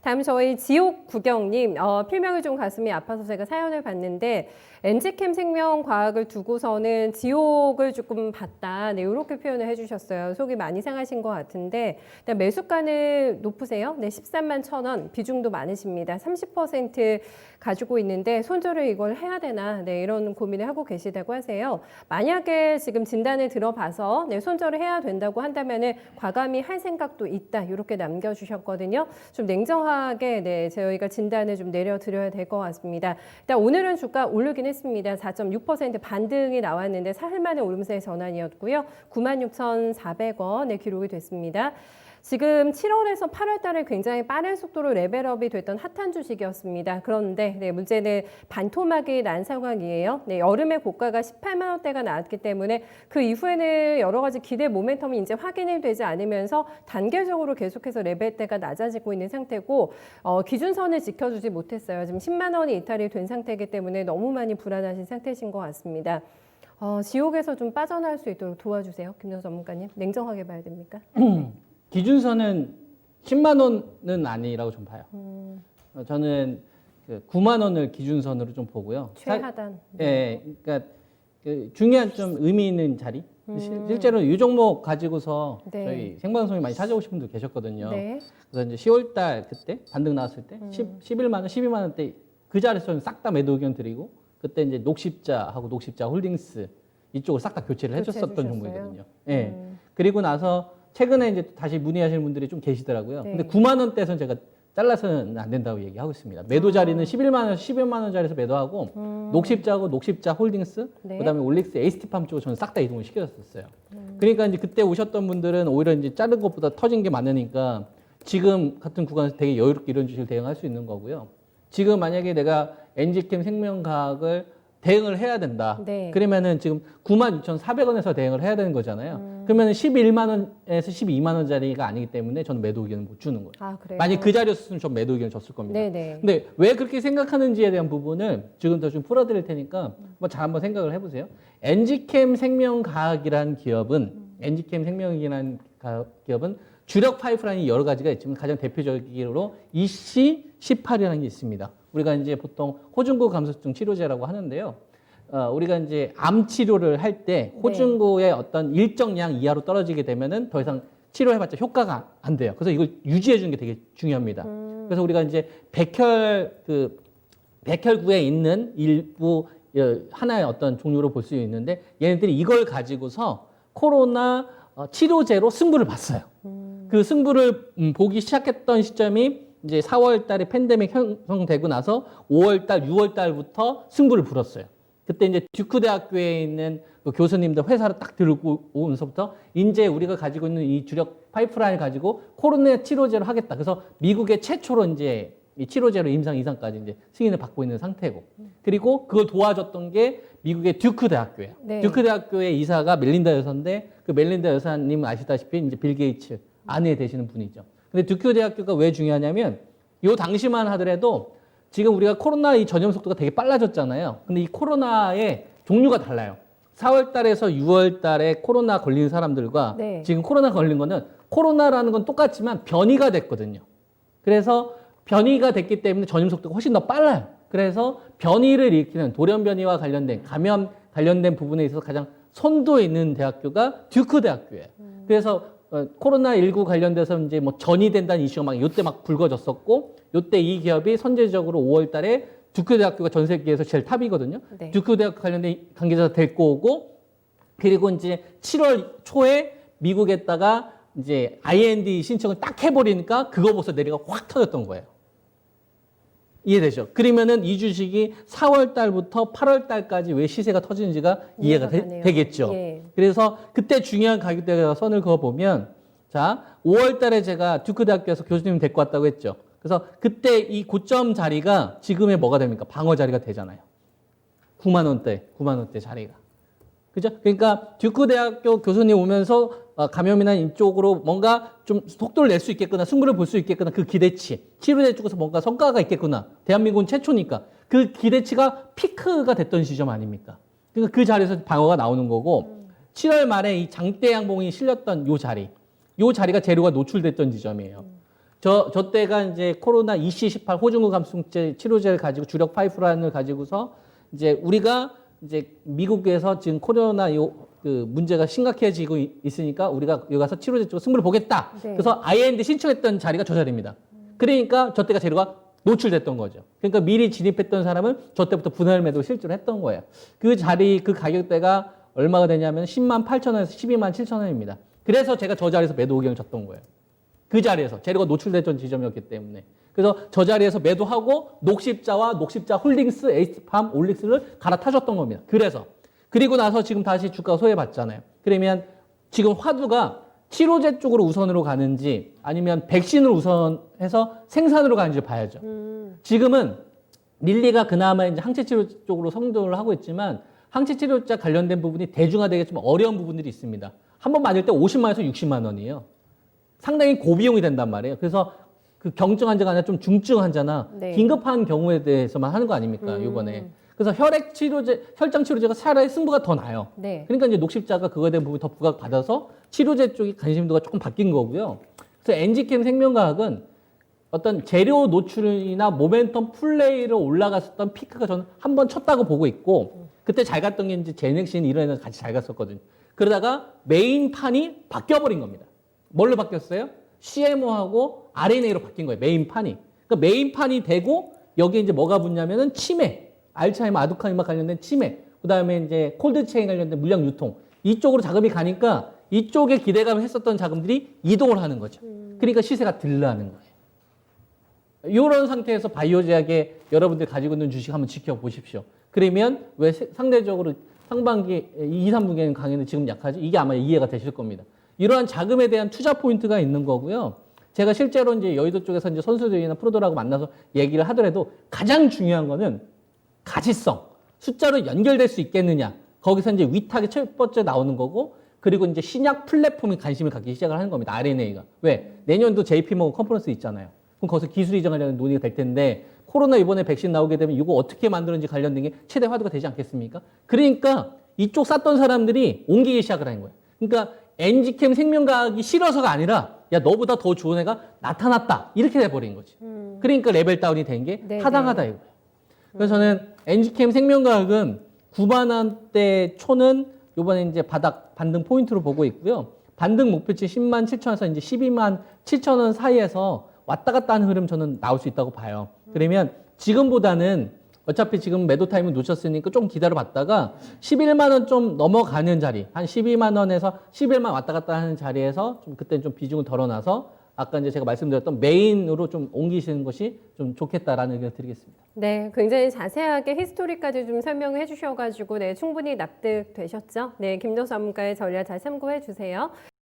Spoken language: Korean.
다음 저희 지옥 구경님, 필명이 좀 가슴이 아파서 제가 사연을 봤는데 엔지캠 생명과학을 두고서는 지옥을 조금 봤다. 네, 이렇게 표현을 해주셨어요. 속이 많이 상하신 것 같은데 일단 매수가는 높으세요? 네, 13만 1,000원. 비중도 많으십니다. 30% 가지고 있는데 손절을 이걸 해야 되나? 네, 이런 고민을 하고 계시다고 하세요. 만약에 지금 진단을 들어봐서 네, 손절을 해야 된다고 한다면은 과감히 할 생각도 있다. 이렇게 남겨주셨거든요. 좀 냉정하게 네, 저희가 진단을 좀 내려드려야 될 것 같습니다. 일단 오늘은 주가 오르긴 했습니다. 4.6% 반등이 나왔는데 사흘 만에 오름세의 전환이었고요. 96,400원에 기록이 됐습니다. 지금 7월에서 8월 달에 굉장히 빠른 속도로 레벨업이 됐던 핫한 주식이었습니다. 그런데 네, 문제는 반토막이 난 상황이에요. 네, 여름에 고가가 18만 원대가 나왔기 때문에 그 이후에는 여러 가지 기대 모멘텀이 이제 확인이 되지 않으면서 단계적으로 계속해서 레벨대가 낮아지고 있는 상태고 기준선을 지켜주지 못했어요. 지금 10만 원이 이탈이 된 상태이기 때문에 너무 많이 불안하신 상태이신 것 같습니다. 지옥에서 좀 빠져나올 수 있도록 도와주세요. 김정수 전문가님. 냉정하게 봐야 됩니까? 기준선은 10만 원은 아니라고 좀 봐요. 저는 그 9만 원을 기준선으로 좀 보고요. 최하단. 네. 그러니까 그 중요한 좀 의미 있는 자리. 실제로 이 종목 가지고서 네. 저희 생방송에 많이 찾아오신 분들 계셨거든요. 네. 그래서 이제 10월 달 그때 반등 나왔을 때 11만 원, 12만 원대 그 자리에서 저는 싹 다 매도 의견 드리고 그때 이제 녹십자하고 녹십자 홀딩스 이쪽을 싹 다 교체를 해줬었던 종목이거든요. 예. 그리고 나서 최근에 이제 다시 문의하시는 분들이 좀 계시더라고요. 네. 근데 9만 원대에서는 제가 잘라서는 안 된다고 얘기하고 있습니다. 매도 자리는 11만 원, 11만 원짜리에서 매도하고 녹십자하고 녹십자 홀딩스, 네. 그다음에 올릭스, 에이스티팜 쪽으로 저는 싹 다 이동을 시켜줬었어요. 그러니까 이제 그때 오셨던 분들은 오히려 이제 자른 것보다 터진 게 많으니까 지금 같은 구간에서 되게 여유롭게 이런 주식을 대응할 수 있는 거고요. 지금 만약에 내가 엔지캠 생명과학을 대응을 해야 된다. 네. 그러면은 지금 96,400원에서 대응을 해야 되는 거잖아요. 그러면은 11만 원에서 12만 원짜리가 아니기 때문에 저는 매도 의견을 못 주는 거예요. 아, 그래요? 만약 그 자리였으면 전 매도 의견을 줬을 겁니다. 네네. 근데 왜 그렇게 생각하는지에 대한 부분을 지금 더 좀 풀어드릴 테니까 잘 한번 생각을 해보세요. 엔지캠 생명과학이라는 기업은 엔지캠 생명이라는 기업은 주력 파이프라인이 여러 가지가 있지만 가장 대표적으로 EC18이라는 게 있습니다. 우리가 이제 보통 호중구 감소증 치료제라고 하는데요. 우리가 이제 암 치료를 할 때 호중구의 어떤 일정량 이하로 떨어지게 되면은 더 이상 치료해봤자 효과가 안 돼요. 그래서 이걸 유지해 주는 게 되게 중요합니다. 그래서 우리가 이제 백혈구에 있는 일부 하나의 어떤 종류로 볼 수 있는데 얘네들이 이걸 가지고서 코로나 치료제로 승부를 봤어요. 그 승부를 보기 시작했던 시점이 이제 4월 달에 팬데믹 형성되고 나서 5월 달, 6월 달부터 승부를 불었어요. 그때 이제 듀크 대학교에 있는 그 교수님들 회사를 딱 들고 오면서부터 이제 우리가 가지고 있는 이 주력 파이프라인을 가지고 코로나 치료제로 하겠다. 그래서 미국의 최초로 이제 이 치료제로 임상 이상까지 이제 승인을 받고 있는 상태고. 그리고 그걸 도와줬던 게 미국의 듀크 대학교예요. 네. 듀크 대학교의 이사가 멜린다 여사인데 그 멜린다 여사님은 아시다시피 이제 빌 게이츠 아내 되시는 분이죠. 근데 듀크 대학교가 왜 중요하냐면 요 당시만 하더라도 지금 우리가 코로나 이 전염 속도가 되게 빨라졌잖아요. 근데 이 코로나의 종류가 달라요. 4월 달에서 6월 달에 코로나 걸린 사람들과 네. 지금 코로나 걸린 거는 코로나라는 건 똑같지만 변이가 됐거든요. 그래서 변이가 됐기 때문에 전염 속도가 훨씬 더 빨라요. 그래서 변이를 일으키는 돌연 변이와 관련된 감염 관련된 부분에 있어서 가장 선도에 있는 대학교가 듀크 대학교예요. 그래서 코로나19 관련돼서 이제 뭐 전이 된다는 이슈가 막 요때 막 불거졌었고 요때 이 기업이 선제적으로 5월 달에 듀크 대학교가 전 세계에서 제일 탑이거든요. 네. 듀크 대학 관련된 관계자 데리고 오고 그리고 이제 7월 초에 미국에다가 이제 IND 신청을 딱 해버리니까 그거 벌써 내리가 확 터졌던 거예요. 이해되죠? 그러면은 이 주식이 4월 달부터 8월 달까지 왜 시세가 터지는지가 이해가 되겠죠? 예. 그래서 그때 중요한 가격대가 선을 그어보면 자, 5월 달에 제가 듀크 대학교에서 교수님 데리고 왔다고 했죠. 그래서 그때 이 고점 자리가 지금의 뭐가 됩니까? 방어 자리가 되잖아요. 9만 원대 자리가. 그죠? 그러니까 듀크 대학교 교수님 오면서 감염이나 이쪽으로 뭔가 좀 속도를 낼 수 있겠구나, 승부를 볼 수 있겠구나, 그 기대치. 치료제 쪽에서 뭔가 성과가 있겠구나. 대한민국은 최초니까. 그 기대치가 피크가 됐던 시점 아닙니까? 그러니까 그 자리에서 방어가 나오는 거고, 7월 말에 이 장대 양봉이 실렸던 요 자리가 재료가 노출됐던 지점이에요. 저 때가 이제 코로나 EC18 호중구 감염증 치료제를 가지고 주력 파이프라인을 가지고서 이제 우리가 이제 미국에서 지금 코로나 그 문제가 심각해지고 있으니까 우리가 여기 가서 치료제 쪽으로 승부를 보겠다. 네. 그래서 IND 신청했던 자리가 저 자리입니다. 그러니까 저 때가 재료가 노출됐던 거죠. 그러니까 미리 진입했던 사람은 저 때부터 분할 매도 실제로 했던 거예요. 그 자리 그 가격대가 얼마가 되냐면 10만 8천 원에서 12만 7천 원입니다. 그래서 제가 저 자리에서 매도 의견을 줬던 거예요. 그 자리에서 재료가 노출됐던 지점이었기 때문에. 그래서 저 자리에서 매도하고 녹십자와 녹십자 홀딩스, 에이스팜, 올릭스를 갈아타줬던 겁니다. 그리고 나서 지금 다시 주가가 소외받잖아요. 그러면 지금 화두가 치료제 쪽으로 우선으로 가는지 아니면 백신을 우선해서 생산으로 가는지 봐야죠. 지금은 릴리가 그나마 이제 항체치료 쪽으로 성공을 하고 있지만 항체치료제 관련된 부분이 대중화되기 좀 어려운 부분들이 있습니다. 한 번 맞을 때 50만 원에서 60만 원이에요. 상당히 고비용이 된단 말이에요. 그래서 그 경증 환자가 아니라 좀 중증 환자나 네. 긴급한 경우에 대해서만 하는 거 아닙니까? 이번에. 그래서 혈액 치료제, 혈장 치료제가 차라리 승부가 더 나요. 네. 그러니까 이제 녹십자가 그거에 대한 부분이 더 부각받아서 치료제 쪽이 관심도가 조금 바뀐 거고요. 그래서 엔지캠 생명과학은 어떤 재료 노출이나 모멘텀 플레이로 올라갔었던 피크가 저는 한 번 쳤다고 보고 있고 그때 잘 갔던 게 이제 제넥신 이런 애들 같이 잘 갔었거든요. 그러다가 메인판이 바뀌어버린 겁니다. 뭘로 바뀌었어요? CMO하고 RNA로 바뀐 거예요. 메인판이. 그러니까 메인판이 되고 여기에 이제 뭐가 붙냐면은 치매, 알츠하이머, 아두카이머 관련된 치매, 그다음에 이제 콜드체인 관련된 물량 유통 이쪽으로 자금이 가니까 이쪽에 기대감을 했었던 자금들이 이동을 하는 거죠. 그러니까 시세가 들러하는 거예요. 이런 상태에서 바이오제약에 여러분들 가지고 있는 주식 한번 지켜보십시오. 그러면 왜 상대적으로 상반기 2, 3분기에는 강의는 지금 약하죠? 이게 아마 이해가 되실 겁니다. 이러한 자금에 대한 투자 포인트가 있는 거고요. 제가 실제로 이제 여의도 쪽에서 이제 선수들이나 프로들하고 만나서 얘기를 하더라도 가장 중요한 거는 가치성, 숫자로 연결될 수 있겠느냐. 거기서 이제 위탁이 첫 번째 나오는 거고, 그리고 이제 신약 플랫폼에 관심을 갖기 시작을 하는 겁니다. RNA가. 왜? 내년도 JP모건 컨퍼런스 있잖아요. 그럼 거기서 기술 이전하려는 논의가 될 텐데, 코로나 이번에 백신 나오게 되면 이거 어떻게 만드는지 관련된 게 최대 화두가 되지 않겠습니까? 그러니까 이쪽 쌌던 사람들이 옮기기 시작을 한 거예요. 그러니까 엔지캠 생명과학이 싫어서가 아니라 야 너보다 더 좋은 애가 나타났다 이렇게 돼버린 거지. 그러니까 레벨 다운이 된 게 네, 타당하다 이거예요. 그래서 저는 엔지캠 생명과학은 9만 원대 초는 이번에 이제 바닥 반등 포인트로 보고 있고요. 반등 목표치 10만 7천 원에서 이제 12만 7천 원 사이에서 왔다 갔다 하는 흐름 저는 나올 수 있다고 봐요. 그러면 지금보다는 어차피 지금 매도 타임을 놓쳤으니까 좀 기다려 봤다가 11만 원 좀 넘어가는 자리, 한 12만 원에서 11만 왔다 갔다 하는 자리에서 좀 그때 좀 비중을 덜어놔서 아까 이제 제가 말씀드렸던 메인으로 좀 옮기시는 것이 좀 좋겠다라는 의견을 드리겠습니다. 네, 굉장히 자세하게 히스토리까지 좀 설명을 해주셔가지고 네, 충분히 납득되셨죠? 네, 김도수 전문가의 전략 잘 참고해 주세요.